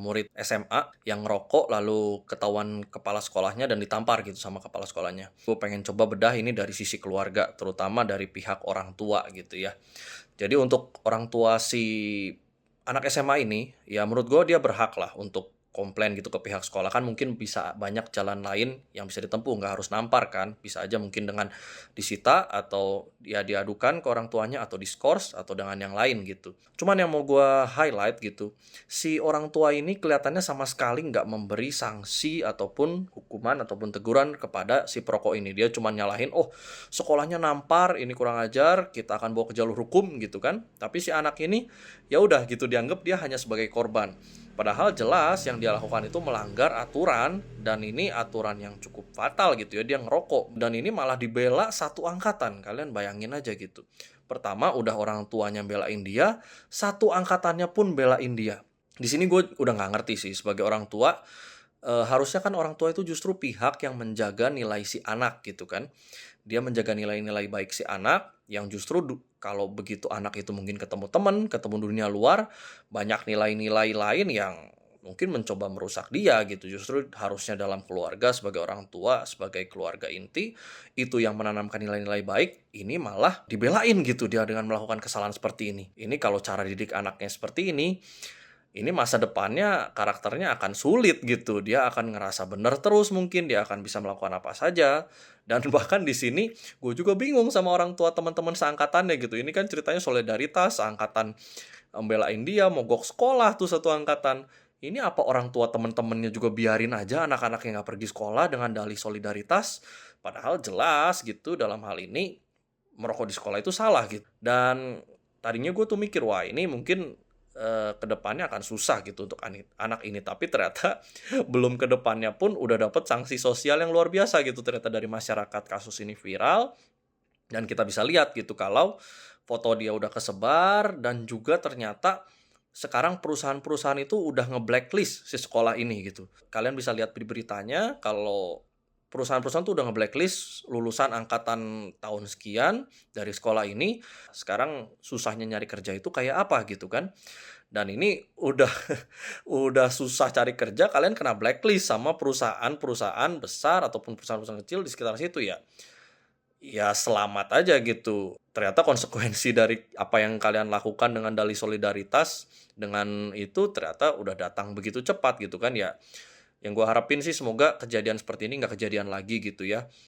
murid SMA yang ngerokok lalu ketahuan kepala sekolahnya dan ditampar gitu sama kepala sekolahnya. Gue pengen coba bedah ini dari sisi keluarga, terutama dari pihak orang tua gitu ya. Jadi untuk orang tua si anak SMA ini, ya menurut gue dia berhak lah untuk komplain gitu ke pihak sekolah. Kan mungkin bisa banyak jalan lain yang bisa ditempuh, nggak harus nampar kan. Bisa aja mungkin dengan disita atau dia diadukan ke orang tuanya atau diskors atau dengan yang lain gitu. Cuman yang mau gue highlight gitu, si orang tua ini kelihatannya sama sekali nggak memberi sanksi ataupun hukuman ataupun teguran kepada si perokok ini. Dia cuma nyalahin, oh sekolahnya nampar, ini kurang ajar, kita akan bawa ke jalur hukum gitu kan. Tapi si anak ini ya udah gitu dianggap dia hanya sebagai korban. Padahal jelas yang dia lakukan itu melanggar aturan dan ini aturan yang cukup fatal gitu ya. Dia ngerokok dan ini malah dibela satu angkatan. Kalian bayangin aja gitu. Pertama udah orang tuanya belain dia, satu angkatannya pun belain dia. Di sini gue udah nggak ngerti sih sebagai orang tua, harusnya kan orang tua itu justru pihak yang menjaga nilai si anak gitu kan. Dia menjaga nilai-nilai baik si anak yang justru kalau begitu anak itu mungkin ketemu teman, ketemu dunia luar, banyak nilai-nilai lain yang mungkin mencoba merusak dia gitu. Justru harusnya dalam keluarga sebagai orang tua, sebagai keluarga inti, itu yang menanamkan nilai-nilai baik, ini malah dibelain gitu dia dengan melakukan kesalahan seperti ini. Ini kalau cara didik anaknya seperti ini masa depannya karakternya akan sulit gitu. Dia akan ngerasa benar terus mungkin, dia akan bisa melakukan apa saja. Dan bahkan di sini gue juga bingung sama orang tua teman-teman seangkatannya gitu. Ini kan ceritanya solidaritas, seangkatan belain dia, mogok sekolah tuh satu angkatan. Ini apa orang tua teman-temannya juga biarin aja anak-anaknya nggak pergi sekolah dengan dalih solidaritas? Padahal jelas gitu dalam hal ini merokok di sekolah itu salah gitu. Dan tadinya gue tuh mikir, wah ini mungkin ke depannya akan susah gitu untuk anak ini. Tapi ternyata belum ke depannya pun udah dapet sanksi sosial yang luar biasa gitu ternyata dari masyarakat. Kasus ini viral dan kita bisa lihat gitu kalau foto dia udah kesebar dan juga ternyata sekarang perusahaan-perusahaan itu udah nge-blacklist si sekolah ini gitu. Kalian bisa lihat di beritanya kalau perusahaan-perusahaan tuh udah nge-blacklist lulusan angkatan tahun sekian dari sekolah ini. Sekarang susahnya nyari kerja itu kayak apa gitu kan. Dan ini udah udah susah cari kerja, kalian kena blacklist sama perusahaan-perusahaan besar ataupun perusahaan-perusahaan kecil di sekitar situ ya. Ya selamat aja gitu. Ternyata konsekuensi dari apa yang kalian lakukan dengan dalih solidaritas, dengan itu ternyata udah datang begitu cepat gitu kan ya. Yang gue harapin sih semoga kejadian seperti ini nggak kejadian lagi gitu ya.